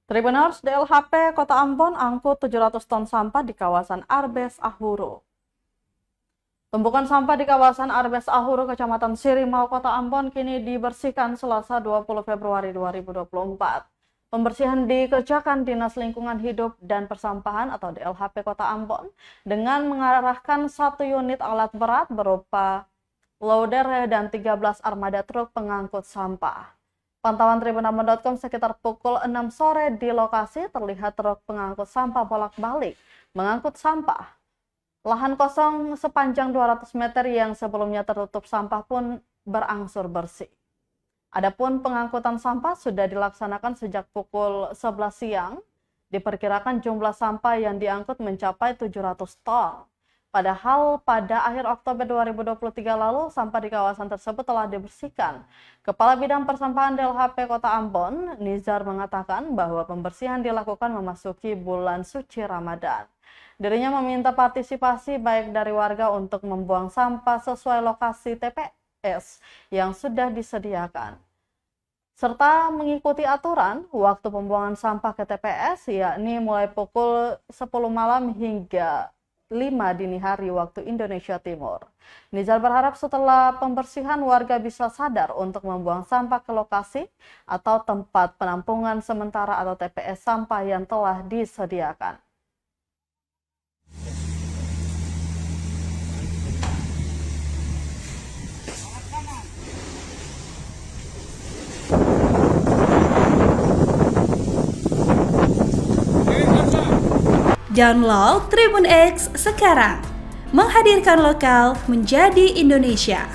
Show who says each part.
Speaker 1: Tribuners DLHP Kota Ambon angkut 700 ton sampah di kawasan Arbes Ahuro. Tumpukan sampah di kawasan Arbes Ahuro, Kecamatan Sirimau, Kota Ambon kini dibersihkan Selasa 20 Februari 2024. Pembersihan dikerjakan Dinas Lingkungan Hidup dan Persampahan atau DLHP Kota Ambon dengan mengarahkan 1 unit alat berat berupa loader dan 13 armada truk pengangkut sampah. Pantauan tribunambon.com sekitar pukul 6 sore di lokasi terlihat truk pengangkut sampah bolak-balik mengangkut sampah. Lahan kosong sepanjang 200 meter yang sebelumnya tertutup sampah pun berangsur bersih. Adapun pengangkutan sampah sudah dilaksanakan sejak pukul 11 siang. Diperkirakan jumlah sampah yang diangkut mencapai 700 ton. Padahal pada akhir Oktober 2023 lalu, sampah di kawasan tersebut telah dibersihkan. Kepala Bidang Persampahan DLHP Kota Ambon, Nizar, mengatakan bahwa pembersihan dilakukan memasuki bulan suci Ramadan. Dirinya meminta partisipasi baik dari warga untuk membuang sampah sesuai lokasi TPS yang sudah disediakan, serta mengikuti aturan waktu pembuangan sampah ke TPS, yakni mulai pukul 10 malam hingga 5 dini hari waktu Indonesia Timur. Nizar berharap setelah pembersihan warga bisa sadar untuk membuang sampah ke lokasi atau tempat penampungan sementara atau TPS sampah yang telah disediakan.
Speaker 2: Download Tribun X sekarang, menghadirkan lokal menjadi Indonesia.